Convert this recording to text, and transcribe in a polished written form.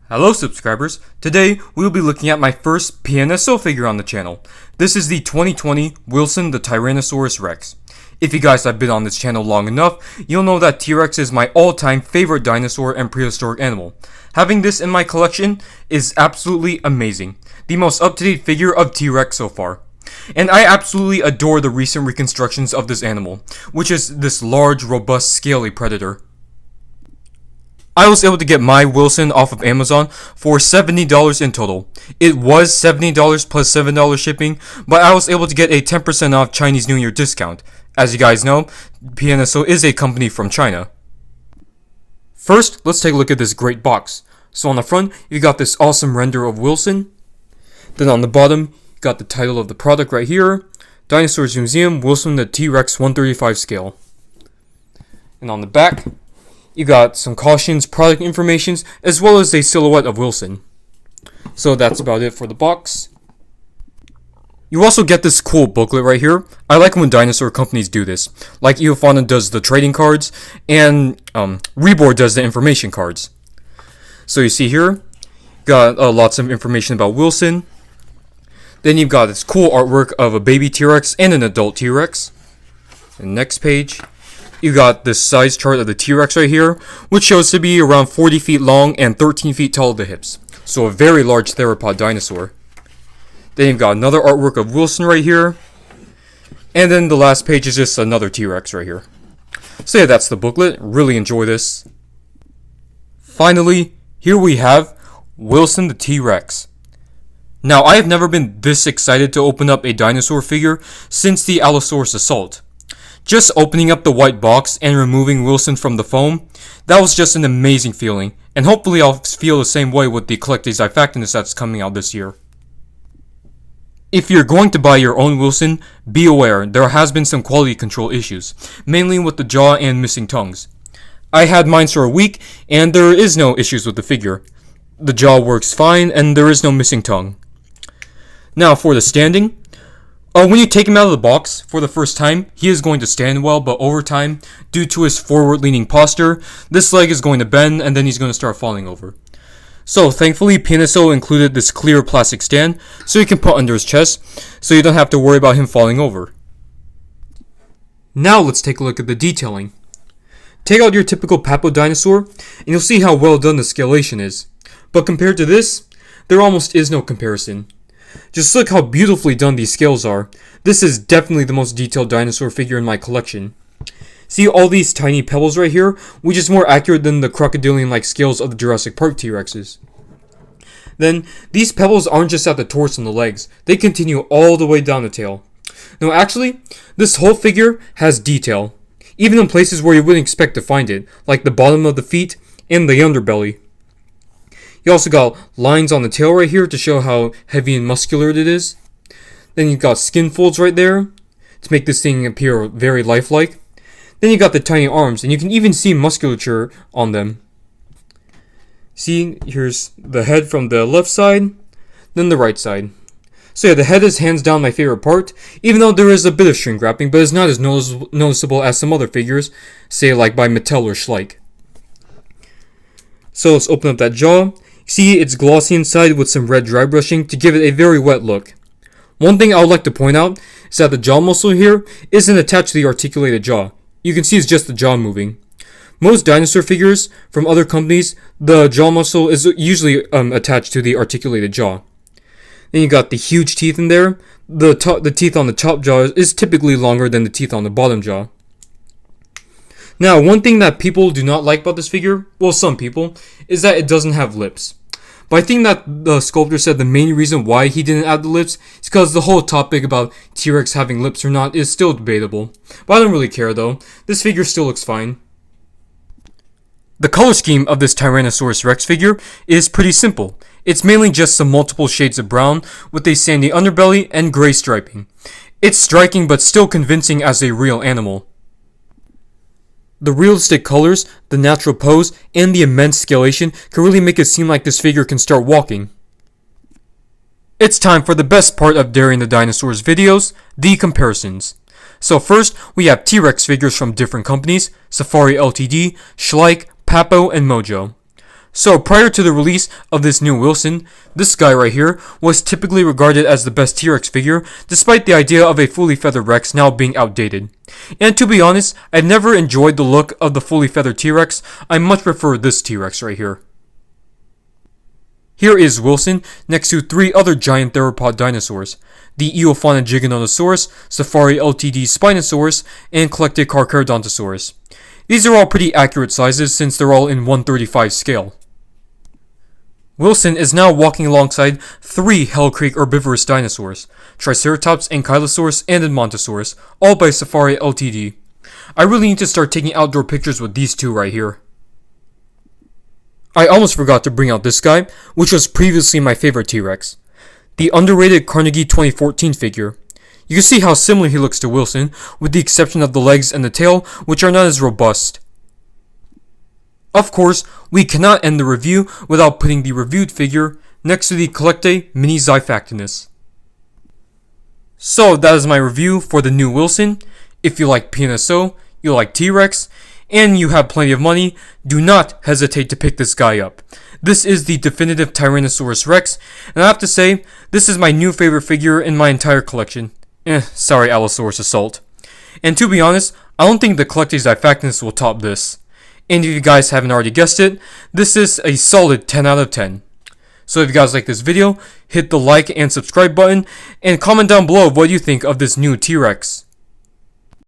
Hello subscribers, today we will be looking at my first PNSO figure on the channel. This is the 2020 Wilson the Tyrannosaurus Rex. If you guys have been on this channel long enough, you'll know that T-Rex is my all-time favorite dinosaur and prehistoric animal. Having this in my collection is absolutely amazing. The most up-to-date figure of T-Rex so far. And I absolutely adore the recent reconstructions of this animal, which is this large, robust, scaly predator. I was able to get my Wilson off of Amazon for $70 in total. It was $70 plus $7 shipping, but I was able to get a 10% off Chinese New Year discount. As you guys know, PNSO is a company from China. First, let's take a look at this great box. So on the front, you got this awesome render of Wilson. Then on the bottom, you got the title of the product right here. Dinosaurs Museum, Wilson the T-Rex 135 scale. And on the back, you got some cautions, product informations, as well as a silhouette of Wilson. So that's about it for the box. You also get this cool booklet right here. I like when dinosaur companies do this. Like Eofauna does the trading cards, and Reborn does the information cards. So you see here, got lots of information about Wilson. Then you've got this cool artwork of a baby T-Rex and an adult T-Rex. And next page, you got this size chart of the T-Rex right here, which shows to be around 40 feet long and 13 feet tall at the hips. So a very large theropod dinosaur. Then you've got another artwork of Wilson right here. And then the last page is just another T-Rex right here. So yeah, that's the booklet. Really enjoy this. Finally, here we have Wilson the T-Rex. Now, I have never been this excited to open up a dinosaur figure since the Allosaurus assault. Just opening up the white box and removing Wilson from the foam, that was just an amazing feeling, and hopefully I'll feel the same way with the Collector's Eye that's coming out this year. If you're going to buy your own Wilson, be aware there has been some quality control issues, mainly with the jaw and missing tongues. I had mine for a week, and there is no issues with the figure. The jaw works fine, and there is no missing tongue. Now for the standing. When you take him out of the box for the first time, he is going to stand well, but over time, due to his forward-leaning posture, this leg is going to bend and then he's going to start falling over. So thankfully, PNSO included this clear plastic stand so you can put under his chest, so you don't have to worry about him falling over. Now let's take a look at the detailing. Take out your typical Papo dinosaur, and you'll see how well done the scalation is. But compared to this, there almost is no comparison. Just look how beautifully done these scales are. This is definitely the most detailed dinosaur figure in my collection. See all these tiny pebbles right here, which is more accurate than the crocodilian-like scales of the Jurassic Park T-Rexes. Then, these pebbles aren't just at the torso and the legs, they continue all the way down the tail. No, actually, this whole figure has detail, even in places where you wouldn't expect to find it, like the bottom of the feet and the underbelly. You also got lines on the tail right here to show how heavy and muscular it is. Then you've got skin folds right there to make this thing appear very lifelike. Then you got the tiny arms, and you can even see musculature on them. See, here's the head from the left side, then the right side. So yeah, the head is hands down my favorite part, even though there is a bit of shrink wrapping, but it's not as noticeable as some other figures, say like by Mattel or Schleich. So let's open up that jaw. See, it's glossy inside with some red dry brushing to give it a very wet look. One thing I would like to point out is that the jaw muscle here isn't attached to the articulated jaw. You can see it's just the jaw moving. Most dinosaur figures from other companies, the jaw muscle is usually attached to the articulated jaw. Then you got the huge teeth in there. The teeth on the top jaw is typically longer than the teeth on the bottom jaw. Now, one thing that people do not like about this figure, well, some people, is that it doesn't have lips. But I think that the sculptor said the main reason why he didn't add the lips is because the whole topic about T-Rex having lips or not is still debatable. But I don't really care though. This figure still looks fine. The color scheme of this Tyrannosaurus Rex figure is pretty simple. It's mainly just some multiple shades of brown with a sandy underbelly and gray striping. It's striking but still convincing as a real animal. The realistic colors, the natural pose, and the immense scalation can really make it seem like this figure can start walking. It's time for the best part of Daring the Dinosaurs videos, the comparisons. So first, we have T-Rex figures from different companies, Safari Ltd, Schleich, Papo, and Mojo. So prior to the release of this new Wilson, this guy right here was typically regarded as the best T-Rex figure, despite the idea of a fully feathered Rex now being outdated. And to be honest, I've never enjoyed the look of the fully feathered T-Rex. I much prefer this T-Rex right here. Here is Wilson next to 3 other giant theropod dinosaurs: the Eofauna Giganotosaurus, Safari Ltd Spinosaurus, and Collected Carcharodontosaurus. These are all pretty accurate sizes since they're all in 1/35 scale. Wilson is now walking alongside 3 Hell Creek herbivorous dinosaurs: Triceratops, Ankylosaurus, and Edmontosaurus, all by Safari Ltd. I really need to start taking outdoor pictures with these 2 right here. I almost forgot to bring out this guy, which was previously my favorite T-Rex. The underrated Carnegie 2014 figure. You can see how similar he looks to Wilson, with the exception of the legs and the tail, which are not as robust. Of course, we cannot end the review without putting the reviewed figure next to the Collecte Mini Xiphactinus. So that is my review for the new Wilson. If you like PNSO, you like T-Rex, and you have plenty of money, do not hesitate to pick this guy up. This is the definitive Tyrannosaurus Rex, and I have to say, this is my new favorite figure in my entire collection. Sorry Allosaurus Assault. And to be honest, I don't think the Collecte Xiphactinus will top this. And if you guys haven't already guessed it, this is a solid 10 out of 10. So if you guys like this video, hit the like and subscribe button, and comment down below what you think of this new T-Rex.